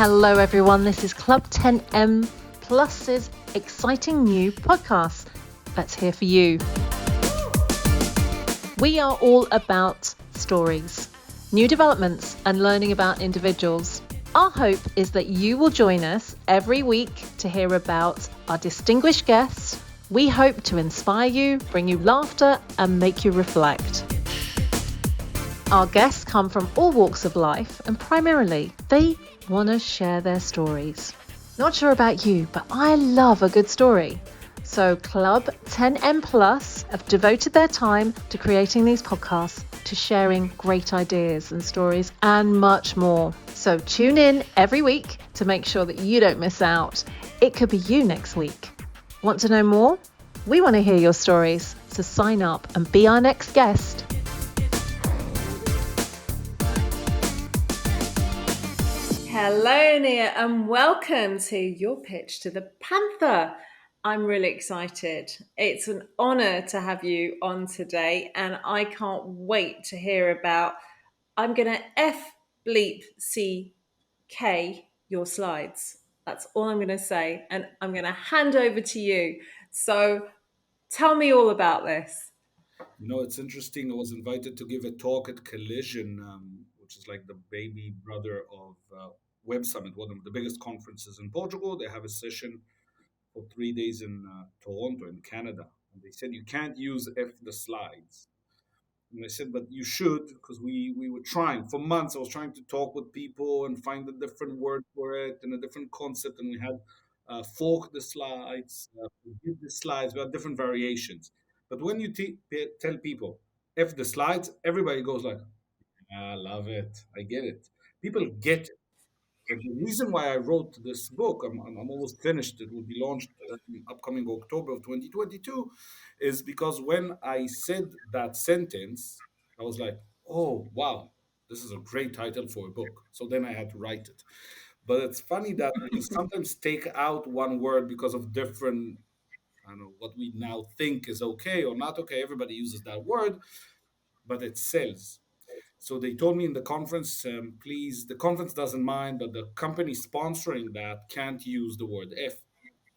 Hello everyone, this is Club 10M Plus's exciting new podcast that's here for you. We are all about stories, new developments and learning about individuals. Our hope is that you will join us every week to hear about our distinguished guests. We hope to inspire you, bring you laughter and make you reflect. Our guests come from all walks of life and primarily they want to share their stories. Not sure about you, but I love a good story. So Club 10M Plus have devoted their time to creating these podcasts, to sharing great ideas and stories and much more. So tune in every week to make sure that you don't miss out. It could be you next week. Want to know more? We want to hear your stories. So sign up and be our next guest. Hello, Nir, and welcome to Your Pitch to the Panther. I'm really excited. It's an honor to have you on today, and I can't wait to hear about, I'm going to FBleepCK your slides. That's all I'm going to say, and I'm going to hand over to you. So tell me all about this. You know, it's interesting. I was invited to give a talk at Collision, which is like the baby brother of Web Summit, one of the biggest conferences in Portugal. They have a session for 3 days in Toronto, in Canada. And they said, you can't use F the slides. And I said, but you should, because we were trying. For months, I was trying to talk with people and find a different word for it and a different concept. And we had fork the slides, give the slides, we had different variations. But when you tell people, F the slides, everybody goes like, I love it. I get it. People get it. And the reason why I wrote this book, I'm almost finished, it will be launched in upcoming October of 2022, is because when I said that sentence, I was like, oh, wow, this is a great title for a book. So then I had to write it. But it's funny that we sometimes take out one word because of different, I don't know, what we now think is okay or not okay. Everybody uses that word, but it sells. So they told me in the conference, please, the conference doesn't mind, but the company sponsoring that can't use the word F.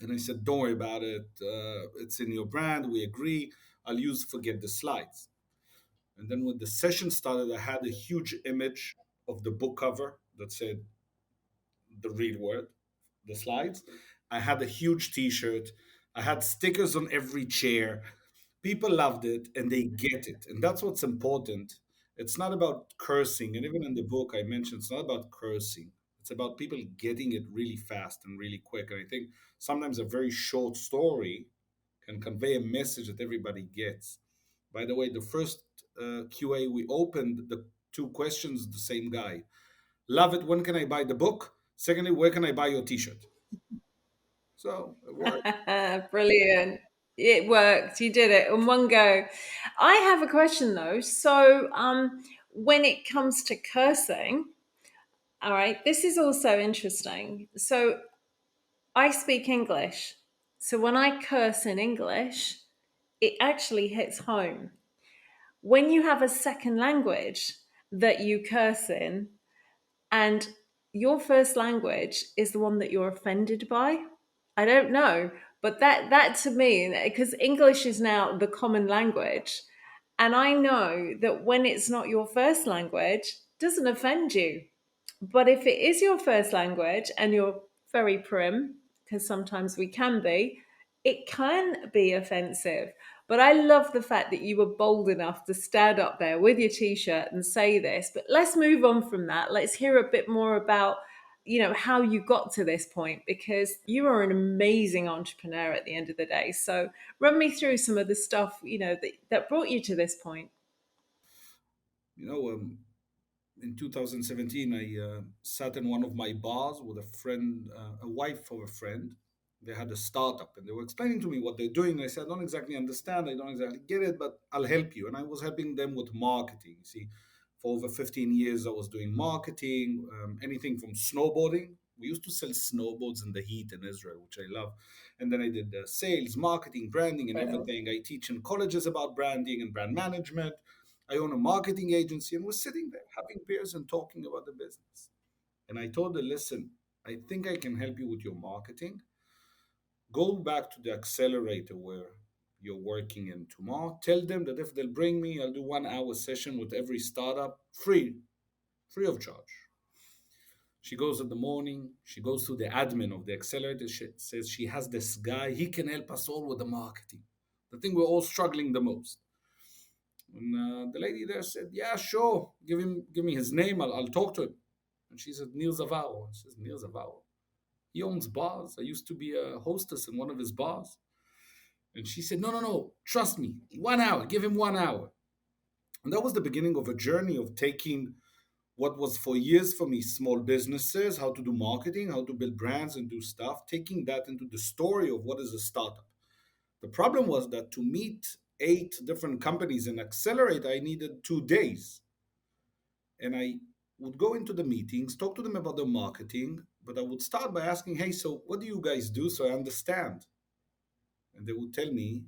And I said, don't worry about it. It's in your brand. We agree. I'll use forget the slides. And then when the session started, I had a huge image of the book cover that said the real word, the slides. I had a huge t shirt. I had stickers on every chair. People loved it and they get it. And that's what's important. It's not about cursing. And even in the book, I mentioned it's not about cursing. It's about people getting it really fast and really quick. And I think sometimes a very short story can convey a message that everybody gets. By the way, the first QA we opened, the two questions, the same guy. Love it. When can I buy the book? Secondly, where can I buy your t shirt? So it worked. Brilliant. It worked. You did it in one go. I have a question though. So, when it comes to cursing, all right, this is also interesting. So, I speak English. So, when I curse in English, it actually hits home. When you have a second language that you curse in, and your first language is the one that you're offended by, I don't know, but that to me, because English is now the common language, and I know that when it's not your first language, it doesn't offend you. But if it is your first language and you're very prim, because sometimes we can be, it can be offensive. But I love the fact that you were bold enough to stand up there with your t-shirt and say this. But let's move on from that. Let's hear a bit more about, how you got to this point, because you are an amazing entrepreneur at the end of the day. So run me through some of the stuff, that brought you to this point. You know, in 2017, I sat in one of my bars with a friend, a wife of a friend. They had a startup and they were explaining to me what they're doing. I said, I don't exactly understand. I don't exactly get it, but I'll help you. And I was helping them with marketing. See, for over 15 years, I was doing marketing, anything from snowboarding. We used to sell snowboards in the heat in Israel, which I love. And then I did sales, marketing, branding, and Well, everything. I teach in colleges about branding and brand management. I own a marketing agency and we're sitting there having beers and talking about the business. And I told her, listen, I think I can help you with your marketing. Go back to the accelerator where you're working in tomorrow. Tell them that if they'll bring me, I'll do 1 hour session with every startup free of charge. She goes in the morning, she goes to the admin of the accelerator, she says she has this guy, he can help us all with the marketing. The thing we're all struggling the most. And the lady there said, "Yeah, sure. Give me his name. I'll talk to him." And she said, "Nir Zavaro." She says, "Nir Zavaro. He owns bars. I used to be a hostess in one of his bars." And she said, "No, no, no. Trust me. 1 hour. Give him 1 hour." And that was the beginning of a journey of taking what was for years for me small businesses, how to do marketing, how to build brands and do stuff, taking that into the story of what is a startup. The problem was that to meet 8 different companies and accelerate, I needed 2 days. And I would go into the meetings, talk to them about the marketing, but I would start by asking, "Hey, so what do you guys do so I understand?" And they would tell me,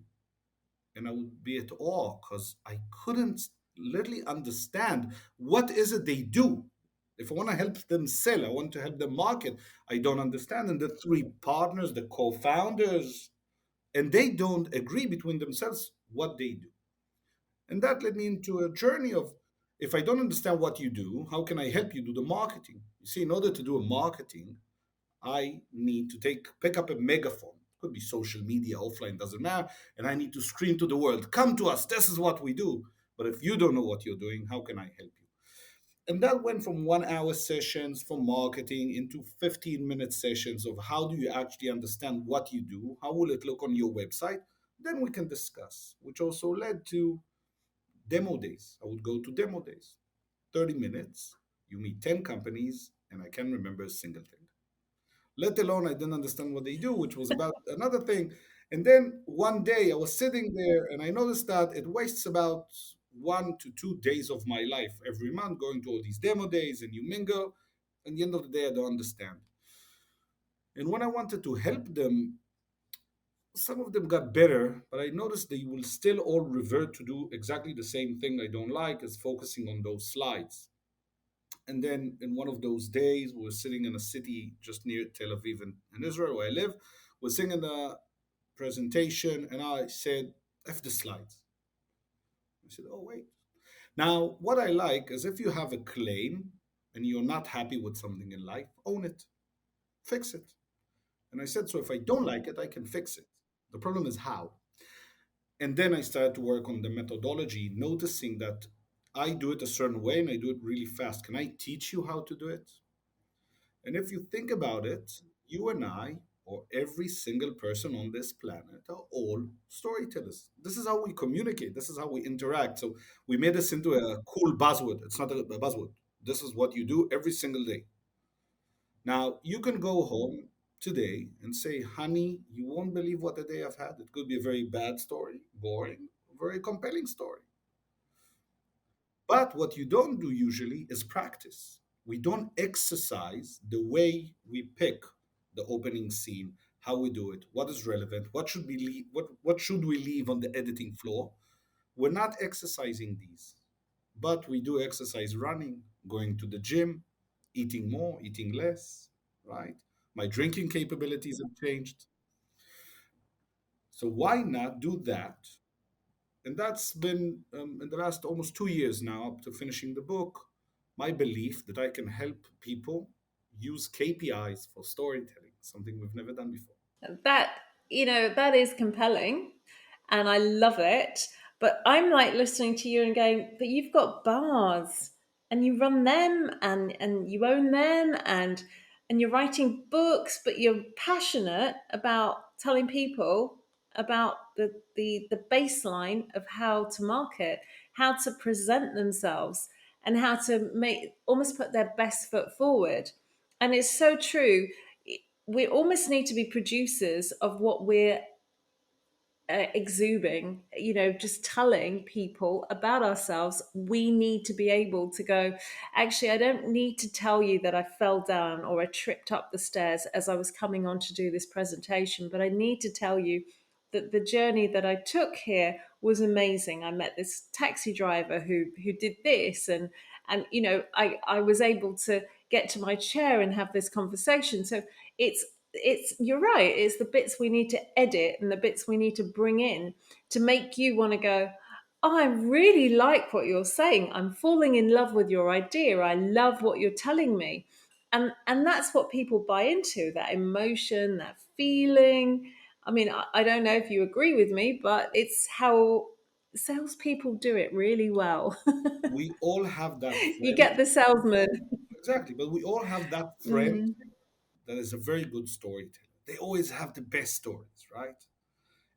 and I would be at awe because I couldn't literally understand what is it they do. If I want to help them sell, I want to help them market, I don't understand. And the 3 partners, the co-founders, and they don't agree between themselves what they do. And that led me into a journey of, if I don't understand what you do, how can I help you do the marketing? You see, in order to do a marketing, I need to pick up a megaphone. Could be social media, offline, doesn't matter. And I need to scream to the world, "Come to us. This is what we do." But if you don't know what you're doing, how can I help you? And that went from 1 hour sessions for marketing into 15-minute sessions of how do you actually understand what you do? How will it look on your website? Then we can discuss, which also led to demo days. I would go to demo days, 30 minutes. You meet 10 companies, and I can't remember a single thing. Let alone I didn't understand what they do, which was about another thing. And then one day I was sitting there and I noticed that it wastes about 1 to 2 days of my life every month going to all these demo days and you mingle. At the end of the day, I don't understand. And when I wanted to help them, some of them got better, but I noticed they will still all revert to do exactly the same thing I don't like, is focusing on those slides. And then in one of those days, we were sitting in a city just near Tel Aviv in Israel, where I live. We're sitting in a presentation, and I said, "F the slides." I said, "Oh, wait." Now, what I like is if you have a claim and you're not happy with something in life, own it, fix it. And I said, so if I don't like it, I can fix it. The problem is how. And then I started to work on the methodology, noticing that I do it a certain way and I do it really fast. Can I teach you how to do it? And if you think about it, you and I, or every single person on this planet, are all storytellers. This is how we communicate, this is how we interact. So we made this into a cool buzzword. It's not a buzzword. This is what you do every single day. Now, you can go home today and say, "Honey, you won't believe what a day I've had." It could be a very bad story, boring, very compelling story. But what you don't do usually is practice. We don't exercise the way we pick the opening scene, how we do it, what is relevant, what should we leave on the editing floor. We're not exercising these, but we do exercise running, going to the gym, eating more, eating less, right? My drinking capabilities have changed. So why not do that? And that's been in the last almost 2 years now, up to finishing the book, my belief that I can help people use KPIs for storytelling, something we've never done before. That, that is compelling and I love it. But I'm like listening to you and going, but you've got bars and you run them and you own them and you're writing books, but you're passionate about telling people about the baseline of how to market, how to present themselves, and how to make almost put their best foot forward. And it's so true. We almost need to be producers of what we're exuding, just telling people about ourselves. We need to be able to go, actually, I don't need to tell you that I fell down or I tripped up the stairs as I was coming on to do this presentation, but I need to tell you that the journey that I took here was amazing. I met this taxi driver who did this, and I was able to get to my chair and have this conversation. So it's you're right, it's the bits we need to edit and the bits we need to bring in to make you want to go, oh, I really like what you're saying. I'm falling in love with your idea. I love what you're telling me. And that's what people buy into, that emotion, that feeling. I mean, I don't know if you agree with me, but it's how salespeople do it really well. We all have that You friend. get the salesman. Exactly, but we all have that friend Mm, that is a very good storyteller. They always have the best stories, right?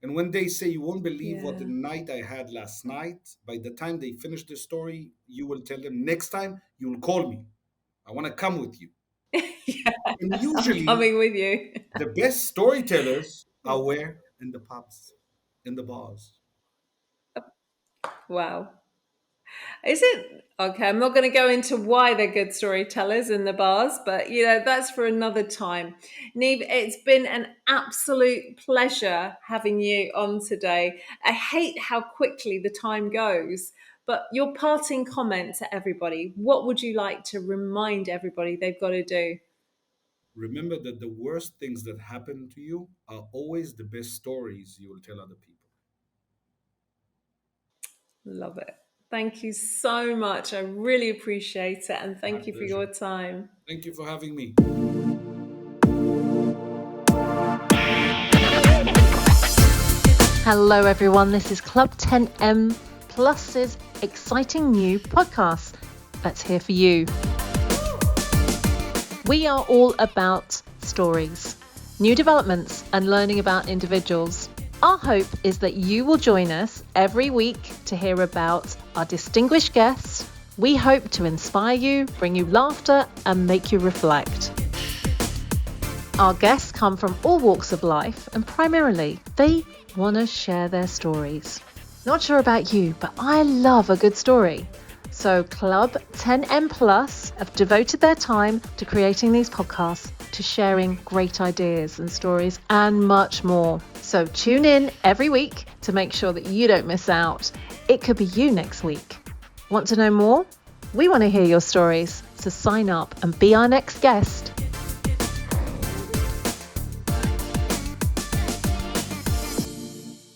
And when they say, you won't believe what the yeah. night I had last night, by the time they finish the story, you will tell them, next time you'll call me. I want to come with you. Yeah, And I'm usually, coming with you. the best storytellers Yeah. are where? In the pubs, in the bars. Wow. Is it okay? I'm not going to go into why they're good storytellers in the bars, but that's for another time. Neve, it's been an absolute pleasure having you on today. I hate how quickly the time goes, but your parting comment to everybody, what would you like to remind everybody they've got to do? Remember that the worst things that happen to you are always the best stories you will tell other people. Love it. Thank you so much. I really appreciate it. And My thank you for pleasure. your time. Thank you for having me. Hello, everyone. This is Club 10M Plus's exciting new podcast that's here for you. We are all about stories, new developments, and learning about individuals. Our hope is that you will join us every week to hear about our distinguished guests. We hope to inspire you, bring you laughter, and make you reflect. Our guests come from all walks of life, and primarily they want to share their stories. Not sure about you, but I love a good story. So Club 10M Plus have devoted their time to creating these podcasts, to sharing great ideas and stories, and much more. So tune in every week to make sure that you don't miss out. It could be you next week. Want to know more? We want to hear your stories, so sign up and be our next guest.